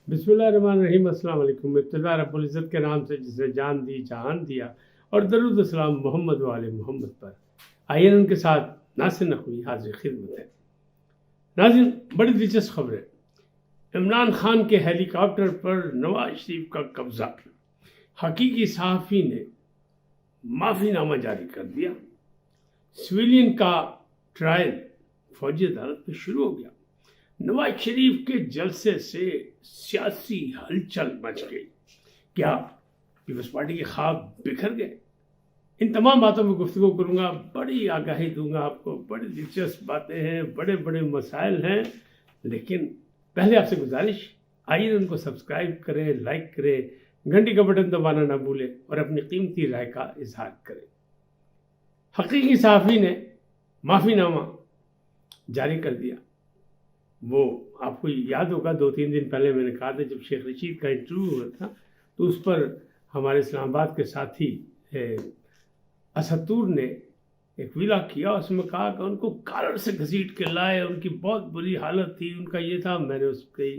بسم اللہ الرحمن الرحیم۔ السلام علیکم۔ ابتدا رب العزت کے نام سے جس نے جان دی جہان دیا، اور درود السلام محمد وآل محمد پر۔ آئین ان کے ساتھ ناصر نقوی حاضر خدمت ہے۔ ناظرین، بڑی دلچسپ خبر ہے۔ عمران خان کے ہیلی کاپٹر پر نواز شریف کا قبضہ۔ حقیقی صحافی نے معافی نامہ جاری کر دیا۔ سویلین کا ٹرائل فوجی عدالت میں شروع ہو گیا۔ نواز شریف کے جلسے سے سیاسی ہلچل مچ گئی۔ کیا پیپلز پارٹی کے خواب بکھر گئے؟ ان تمام باتوں میں گفتگو کروں گا، بڑی آگاہی دوں گا آپ کو، بڑی دلچسپ باتیں ہیں، بڑے بڑے مسائل ہیں، لیکن پہلے آپ سے گزارش، آئیے ان کو سبسکرائب کریں، لائک کریں، گھنٹی کا بٹن دبانا نہ بھولیں اور اپنی قیمتی رائے کا اظہار کریں۔ حقیقی صحافی نے معافی نامہ جاری کر دیا۔ وہ آپ کو یاد ہوگا 2-3 دن پہلے میں نے کہا تھا، جب شیخ رشید کا انٹرویو ہوا تھا تو اس پر ہمارے اسلام آباد کے ساتھی اسطور نے ایک ویلا کیا، اس میں کہا کہ ان کو کالر سے گھسیٹ کے لائے، ان کی بہت بری حالت تھی، ان کا یہ تھا۔ میں نے اس کے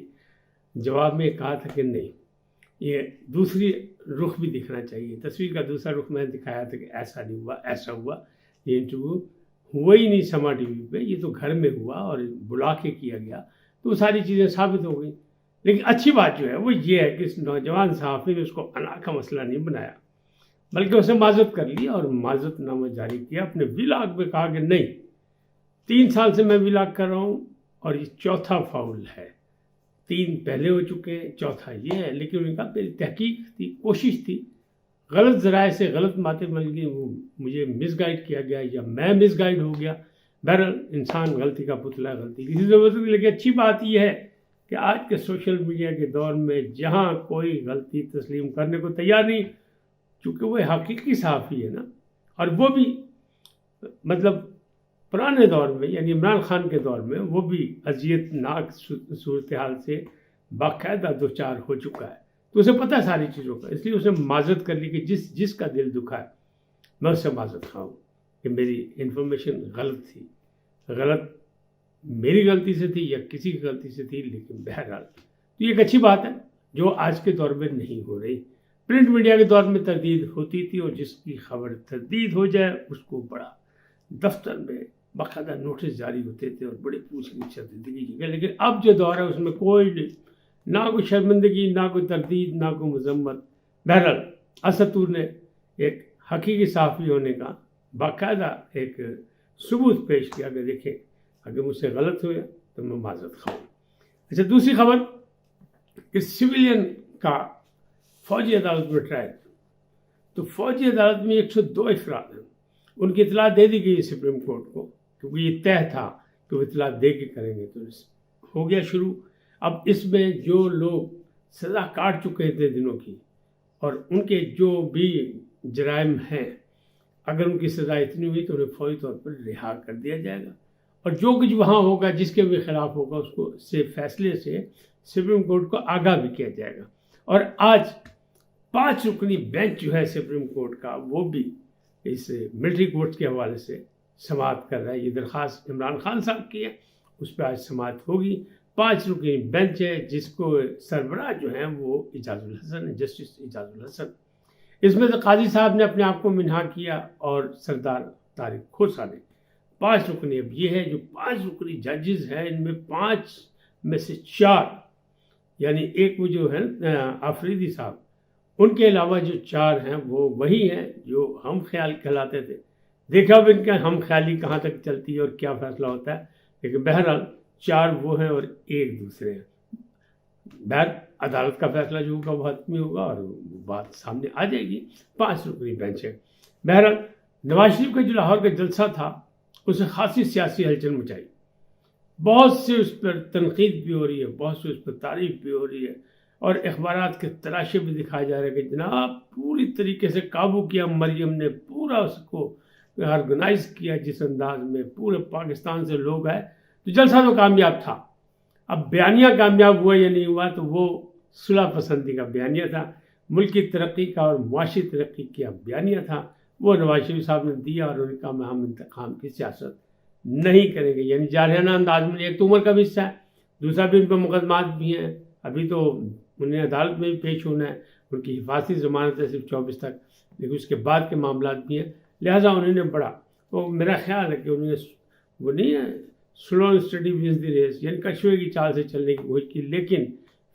جواب میں کہا تھا کہ نہیں، یہ دوسری رخ بھی دکھنا چاہیے۔ تصویر کا دوسرا رخ میں نے دکھایا تھا کہ ایسا نہیں ہوا، ایسا ہوا، یہ انٹرویو ہوا ہی نہیں سما ٹی وی پہ، یہ تو گھر میں ہوا اور بلا کے کیا گیا، تو وہ ساری چیزیں ثابت ہو گئیں۔ لیکن اچھی بات جو ہے وہ یہ ہے کہ اس نوجوان صحافی نے اس کو انا کا مسئلہ نہیں بنایا، بلکہ اسے معذرت کر لی اور معذرت نامہ جاری کیا۔ اپنے ولاگ میں کہا کہ نہیں، 3 سال سے میں ولاگ کر رہا ہوں اور یہ چوتھا فاؤل ہے، 3 پہلے ہو چکے ہیں، چوتھا یہ ہے۔ لیکن انہوں نے کہا میری تحقیق تھی، کوشش تھی، غلط ذرائع سے غلط باتیں مل گئی، وہ مجھے مس گائیڈ کیا گیا یا میں مس گائیڈ ہو گیا۔ بہرحال انسان غلطی کا پتلا ہے، غلطی کی ضرورت نہیں۔ لیکن اچھی بات یہ ہے کہ آج کے سوشل میڈیا کے دور میں جہاں کوئی غلطی تسلیم کرنے کو تیار نہیں، چونکہ وہ حقیقی صحافی ہے نا، اور وہ بھی مطلب پرانے دور میں یعنی عمران خان کے دور میں وہ بھی اذیت ناک صورتحال سے باقاعدہ دوچار ہو چکا ہے، تو اسے پتہ ہے ساری چیزوں کا، اس لیے اسے معذرت کر لی کہ جس کا دل دکھا ہے میں اس سے معذرت خواہوں کہ میری انفارمیشن غلط تھی، غلط میری غلطی سے تھی یا کسی کی غلطی سے تھی، لیکن بہرحال تو یہ ایک اچھی بات ہے جو آج کے دور میں نہیں ہو رہی۔ پرنٹ میڈیا کے دور میں تردید ہوتی تھی، اور جس کی خبر تردید ہو جائے اس کو بڑا دفتر میں باقاعدہ نوٹس جاری ہوتے تھے اور بڑی پوچھ گچھ چلتی تھی، لیکن اب جو دور ہے اس میں کوئی نہیں، نہ کوئی شرمندگی، نہ کوئی تردید، نہ کوئی مذمت۔ بہرحال اسطور نے ایک حقیقی صحافی ہونے کا باقاعدہ ایک ثبوت پیش کیا کہ دیکھیں اگر مجھ سے غلط ہوا تو میں معذرت خواہوں۔ اچھا، دوسری خبر کہ سویلین کا فوجی عدالت میں ٹرائل، تو فوجی عدالت میں 102 افراد ہیں، ان کی اطلاع دے دی گئی سپریم کورٹ کو، کیونکہ یہ طے تھا کہ وہ اطلاع دے کے کریں گے، تو ہو گیا شروع۔ اب اس میں جو لوگ سزا کاٹ چکے تھے دنوں کی، اور ان کے جو بھی جرائم ہیں، اگر ان کی سزا اتنی ہوئی تو انہیں فوری طور پر رہا کر دیا جائے گا، اور جو کچھ وہاں ہوگا جس کے بھی خلاف ہوگا اس کو سے فیصلے سے سپریم کورٹ کو آگاہ بھی کیا جائے گا۔ اور آج 5 رکنی بینچ جو ہے سپریم کورٹ کا، وہ بھی اس ملٹری کورٹس کے حوالے سے سماعت کر رہا ہے۔ یہ درخواست عمران خان صاحب کی ہے، اس پہ آج سماعت ہوگی۔ 5 رکنی بینچ ہے جس کو سربراہ جو ہیں وہ اعجاز الحسن ہے، جسٹس اعجاز الحسن۔ اس میں سے قاضی صاحب نے اپنے آپ کو منہا کیا، اور سردار طارق کھوسہ نے۔ 5 رکنی اب یہ ہے جو 5 رکنی ججز ہیں، ان میں 5 میں سے 4 یعنی ایک وہ جو ہے آفریدی صاحب، ان کے علاوہ جو 4 ہیں وہ وہی ہیں جو ہم خیال کہلاتے تھے۔ دیکھا اب ان کا ہم خیالی کہاں تک چلتی ہے اور کیا فیصلہ ہوتا ہے، لیکن بہرحال 4 وہ ہیں اور ایک دوسرے ہیں۔ بہر عدالت کا فیصلہ جو ہوگا وہ حتمی ہوگا اور بات سامنے آ جائے گی۔ 5 رکنی بینچ ہے۔ بہرحال نواز شریف کا جو لاہور کا جلسہ تھا اسے خاصی سیاسی ہلچل مچائی، بہت سے اس پر تنقید بھی ہو رہی ہے، بہت سے اس پر تعریف بھی ہو رہی ہے، اور اخبارات کے تراشے بھی دکھائے جا رہے ہیں کہ جناب پوری طریقے سے قابو کیا مریم نے، پورا اس کو آرگنائز کیا جس انداز میں، پورے پاکستان سے لوگ آئے، تو جلسہ تو کامیاب تھا۔ اب بیانیہ کامیاب ہوا یا نہیں ہوا تو وہ صلح پسندی کا بیانیہ تھا، ملکی ترقی کا اور معاشی ترقی کا بیانیہ تھا، وہ نواز شریف صاحب نے دیا، اور انہوں نے کہا میں ہم انتقام کی سیاست نہیں کریں گے، یعنی جارحانہ انداز میں۔ ایک تو عمر کا بھی حصہ ہے، دوسرا بھی ان پر مقدمات بھی ہیں، ابھی تو انہیں عدالت میں بھی پیش ہونا ہے، ان کی حفاظتی ضمانت ہے صرف 24 تک، لیکن اس کے بعد کے معاملات بھی ہیں، لہٰذا انہوں نے بڑا، تو میرا خیال ہے کہ انہوں نے وہ نہیں ہے slow and steady wins the race, یعنی کچھوے کی چال سے چلنے کی کوشش کی، لیکن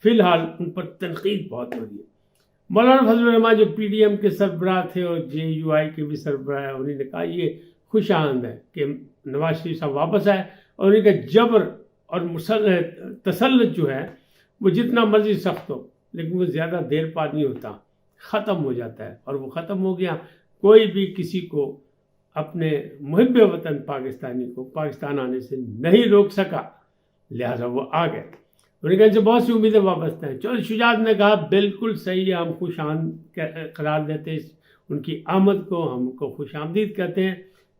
فی الحال ان پر تنقید بہت ہو رہی ہے۔ مولانا فضل الرحمان جو پی ڈی ایم کے سربراہ تھے اور جے یو آئی کے بھی سربراہ ہیں، انہوں نے کہا یہ خوش آمد ہے کہ نواز شریف صاحب واپس آئے، اور انہیں کا جبر اور تسلط جو ہے وہ جتنا مرضی سخت ہو لیکن وہ زیادہ دیر پا نہیں ہوتا، ختم ہو جاتا ہے، اور وہ ختم ہو گیا۔ کوئی بھی کسی کو اپنے محب وطن پاکستانی کو پاکستان آنے سے نہیں روک سکا، لہٰذا وہ آ گئے۔ انہوں نے کہا ان سے بہت سی امیدیں وابستہ ہیں۔ چودھری شجاعت نے کہا بالکل صحیح ہے، ہم خوش آمد قرار دیتے ہیں ان کی آمد کو، ہم کو خوش آمدید کہتے ہیں،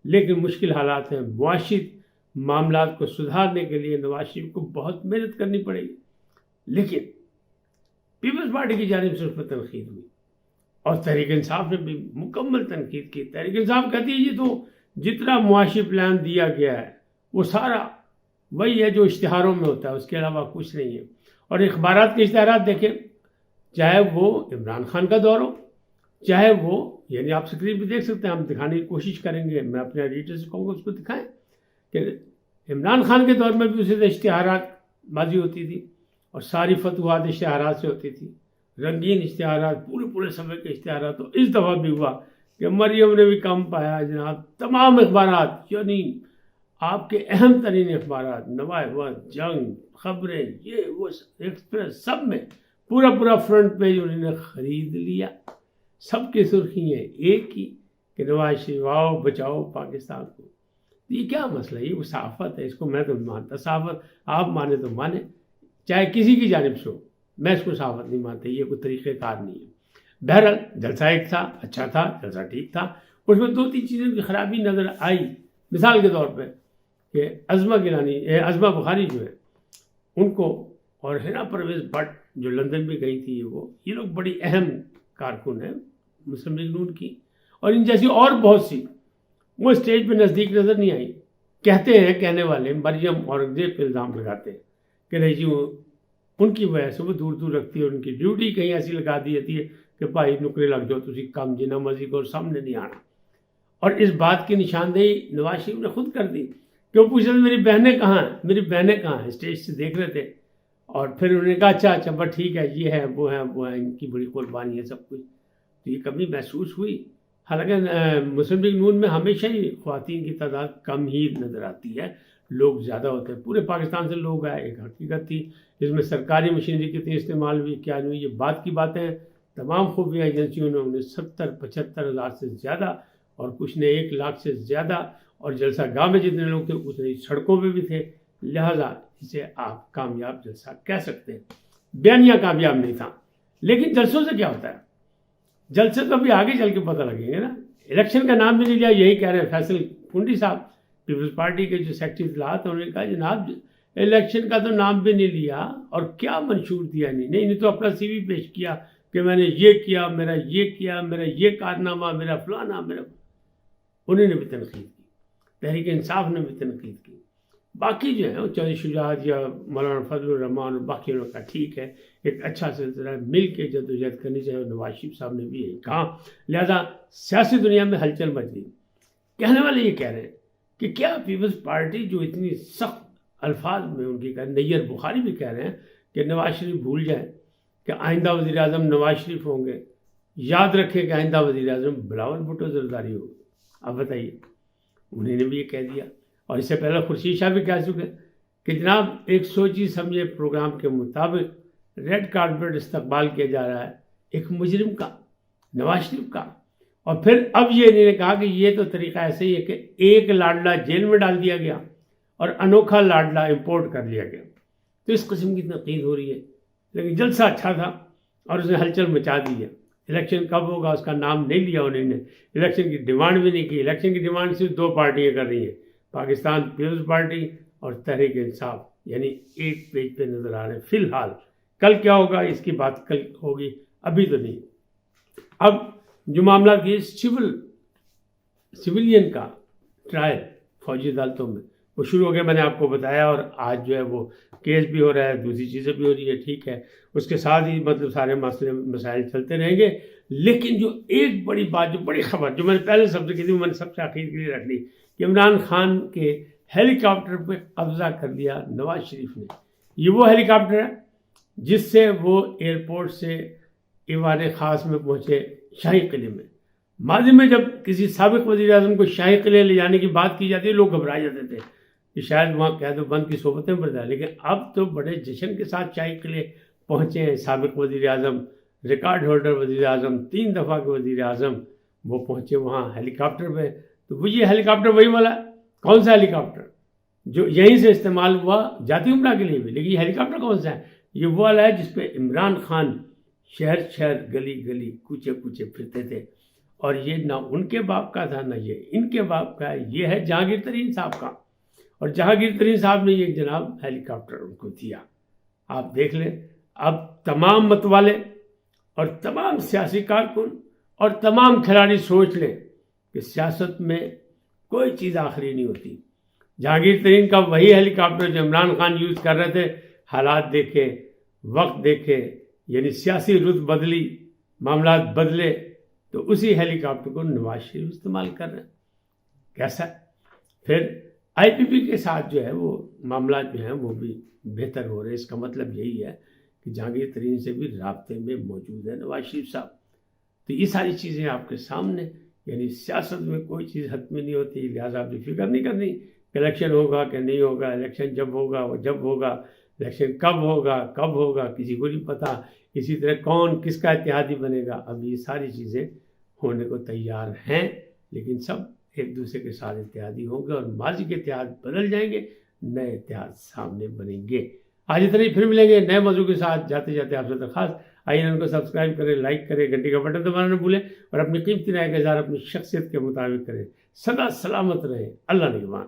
لیکن مشکل حالات ہیں، معاشی معاملات کو سدھارنے کے لیے نواز شریف کو بہت محنت کرنی پڑے گی۔ لیکن پیپلز پارٹی کی جانب سے اس پر تنقید ہوئی، اور تحریک انصاف نے بھی مکمل تنقید کی۔ تحریک انصاف کہتی ہے یہ تو جتنا معاشی پلان دیا گیا ہے وہ سارا وہی ہے جو اشتہاروں میں ہوتا ہے، اس کے علاوہ کچھ نہیں ہے۔ اور اخبارات کے اشتہارات دیکھیں، چاہے وہ عمران خان کا دور ہو، چاہے وہ، یعنی آپ اسکرین پہ دیکھ سکتے ہیں، ہم دکھانے کی کوشش کریں گے، میں اپنے ایڈیٹر سے کہوں گا اس کو دکھائیں کہ عمران خان کے دور میں بھی اسی سے اشتہارات بازی ہوتی تھی، اور ساری فتوحات اشتہارات سے ہوتی تھی، رنگین اشتہارات، پورے صفحے کے اشتہارات۔ تو اس دفعہ بھی ہوا کہ مریم نے بھی کم پایا جناب، تمام اخبارات، یعنی آپ کے اہم ترین اخبارات، نوائے وقت، جنگ، خبریں، یہ وہ، ایکسپریس، سب میں پورا فرنٹ پیج انہوں نے خرید لیا۔ سب کی سرخی ہیں ایک ہی کہ نواز شریف آؤ بچاؤ پاکستان کو۔ یہ کیا مسئلہ ہے؟ یہ وہ صحافت ہے، اس کو میں تو نہیں مانتا صحافت، آپ مانے تو مانے، چاہے کسی کی جانب سے ہو، میں اس کو صحافت نہیں مانتا، یہ کوئی طریقہ کار نہیں ہے۔ بہرحال جلسہ ایک تھا، اچھا تھا، جلسہ ٹھیک تھا، اس میں 2-3 چیزوں کی خرابی نظر آئی، مثال کے طور پہ کہ عظمہ بخاری جو ہے ان کو، اور حنا پرویز بٹ جو لندن میں گئی تھی، یہ لوگ بڑی اہم کارکن ہیں مسلم لیگ نون کی، اور ان جیسی اور بہت سی، وہ اسٹیج پہ نزدیک نظر نہیں آئی۔ کہتے ہیں کہنے والے مریم اورنگزیب پہ الزام لگاتے ہیں کہ نہیں جی ان کی وجہ سے وہ دور رکھتی ہے، اور ان کی ڈیوٹی کہیں ایسی لگا دی جاتی ہے کہ بھائی نکرے لگ جاؤ، تسی کام جنہ مرضی کو سامنے نہیں آنا۔ اور اس بات کی نشاندہی نواز شریف نے خود کر دی کہ وہ پوچھ رہے تھے میری بہنیں کہاں ہیں، اسٹیج سے دیکھ رہے تھے، اور پھر انہوں نے کہا اچھا بس ٹھیک ہے، یہ ہے وہ ہے ان کی بڑی قربانی ہے سب کچھ۔ تو یہ کمی محسوس ہوئی، حالانکہ مسلم لیگ نون میں ہمیشہ ہی خواتین کی تعداد کم ہی نظر آتی ہے، لوگ زیادہ ہوتے ہیں، پورے پاکستان سے لوگ آئے، ایک حقیقت تھی۔ اس میں سرکاری مشینری کتنی استعمال ہوئی کیا نہیں ہوئی، یہ بات کی باتیں ہیں۔ تمام خفیہ ایجنسیوں نے انہیں 70-75 ہزار سے زیادہ، اور کچھ نے 1 لاکھ سے زیادہ، اور جلسہ گاہ میں جتنے لوگ تھے اتنے ہی سڑکوں پہ بھی تھے، لہذا اسے آپ کامیاب جلسہ کہہ سکتے ہیں۔ بیانیہ کامیاب نہیں تھا، لیکن جلسوں سے کیا ہوتا ہے؟ جلسے تو ابھی آگے چل کے پتہ لگیں گے نا۔ الیکشن کا نام بھی نہیں لیا، یہی کہہ رہے ہیں فیصل کنڈی صاحب پیپلز پارٹی کے جو سیکرٹری اطلاعات، انہوں نے کہا جناب الیکشن کا تو نام بھی نہیں لیا، اور کیا منشور دیا نہیں تو اپنا سی وی پیش کیا کہ میں نے یہ کیا، میرا یہ کارنامہ، میرا فلانا، انہوں نے بھی تنقید کی، تحریک انصاف نے بھی تنقید کی۔ باقی جو ہے وہ چودھری شجاعت یا مولانا فضل الرحمان اور باقی لوگوں کا ٹھیک ہے، ایک اچھا سلسلہ ہے، مل کے جدوجہد کرنی چاہیے، نواز شریف صاحب نے بھی یہی کہا، لہذا سیاسی دنیا میں ہلچل مچ گئی۔ کہنے والے یہ کہہ رہے ہیں کہ کیا پیپلز پارٹی جو اتنی سخت الفاظ میں ان کی نیر بخاری بھی کہہ رہے ہیں کہ نواز شریف بھول جائیں کہ آئندہ وزیر اعظم نواز شریف ہوں گے، یاد رکھیں کہ آئندہ وزیر اعظم بلاول بھٹو زرداری ہوگی۔ اب بتائیے، انہوں نے بھی یہ کہہ دیا، اور اس سے پہلے خورشید شاہ بھی کہہ چکے کہ جناب ایک سوچی سمجھے پروگرام کے مطابق ریڈ کارپیٹ استقبال کیا جا رہا ہے ایک مجرم کا، نواز شریف کا۔ اور پھر اب یہ انہوں نے کہا کہ یہ تو طریقہ ایسے ہی ہے کہ ایک لاڈلا جیل میں ڈال دیا گیا اور انوکھا لاڈلا امپورٹ کر لیا گیا۔ تو اس قسم کی تنقید ہو رہی ہے، لیکن جلسہ اچھا تھا اور اس نے ہلچل مچا دی ہے۔ الیکشن کب ہوگا اس کا نام نہیں لیا انہوں نے، الیکشن کی ڈیمانڈ بھی نہیں کی۔ الیکشن کی ڈیمانڈ صرف 2 پارٹیاں کر رہی ہیں، پاکستان پیپلز پارٹی اور تحریک انصاف، یعنی ایک پیج پہ نظر آ رہے ہیں فی الحال۔ کل کیا ہوگا اس کی بات کل ہوگی، ابھی تو نہیں۔ اب جو معاملات یہ سویلین کا ٹرائل فوجی عدالتوں میں، وہ شروع ہو گیا، میں نے آپ کو بتایا، اور آج جو ہے وہ کیس بھی ہو رہا ہے، دوسری چیزیں بھی ہو رہی ہے، ٹھیک ہے، اس کے ساتھ ہی مطلب سارے مسائل چلتے رہیں گے. لیکن جو ایک بڑی بات، جو بڑی خبر جو میں نے پہلے سب سے کی تھی، میں نے سب سے آخر کے لیے رکھ لی کہ عمران خان کے ہیلی کاپٹر پہ قبضہ کر لیا نواز شریف نے. یہ وہ ہیلی کاپٹر ہے جس سے وہ ایئرپورٹ سے ایوان خاص میں پہنچے شاہی قلعے میں. ماضی میں جب کسی سابق وزیر اعظم کو شاہی قلعے لے جانے کی بات کی جاتی ہے، لوگ گھبرا جاتے تھے کہ شاید وہاں قید و بند کی صحبتیں بڑھ جائیں. لیکن اب تو بڑے جشن کے ساتھ شاہی قلعے پہنچے ہیں. سابق وزیر اعظم، ریکارڈ ہولڈر وزیر اعظم، 3 دفعہ کے وزیر اعظم، وہ پہنچے وہاں ہیلی کاپٹر پہ. تو وہ یہ ہیلی کاپٹر وہی والا ہے. کون سا ہیلی کاپٹر جو یہیں سے استعمال ہوا جاتی عمرہ کے لیے بھی؟ لیکن یہ ہیلی کاپٹر کون سا ہے؟ یہ وہ والا ہے جس پہ عمران خان شہر شہر گلی گلی کوچے کوچے پھرتے تھے. اور یہ نہ ان کے باپ کا تھا نہ یہ ان کے باپ کا ہے، یہ ہے جہانگیر ترین صاحب کا. اور جہانگیر ترین صاحب نے یہ جناب ہیلی کاپٹر ان کو دیا. آپ دیکھ لیں، اب تمام متوالے اور تمام سیاسی کارکن اور تمام کھلاڑی سوچ لیں کہ سیاست میں کوئی چیز آخری نہیں ہوتی. جہانگیر ترین کا وہی ہیلی کاپٹر جو عمران خان یوز کر رہے تھے، حالات دیکھے، وقت دیکھے، یعنی سیاسی رخ بدلی، معاملات بدلے، تو اسی ہیلی کاپٹر کو نواز شریف استعمال کر رہے ہیں. کیسا؟ پھر آئی پی پی کے ساتھ جو ہے وہ معاملات جو ہیں وہ بھی بہتر ہو رہے ہیں. اس کا مطلب یہی ہے کہ جہانگیر ترین سے بھی رابطے میں موجود ہے نواز شریف صاحب. تو یہ ساری چیزیں آپ کے سامنے، یعنی سیاست میں کوئی چیز حتمی نہیں ہوتی، لہٰذا آپ نے فکر نہیں کرنی کہ الیکشن ہوگا کہ نہیں ہوگا. الیکشن جب ہوگا وہ جب ہوگا، الیکشن کب ہوگا کسی کو نہیں پتہ. اسی طرح کون کس کا اتحادی بنے گا، اب یہ ساری چیزیں ہونے کو تیار ہیں، لیکن سب ایک دوسرے کے ساتھ اتحادی ہوں گے اور ماضی کے اتحاد بدل جائیں گے، نئے اتحاد سامنے بنیں گے. آج اتنا ہی، پھر ملیں گے نئے موضوع کے ساتھ. جاتے جاتے آپ سے درخواست، آئیے ان کو سبسکرائب کریں، لائک کریں، گھنٹی کا بٹن دبانا نہ بھولیں، اور اپنی قیمتی رائے کا اظہار اپنی شخصیت کے مطابق کریں. سدا سلامت رہیں. اللہ نگہبان.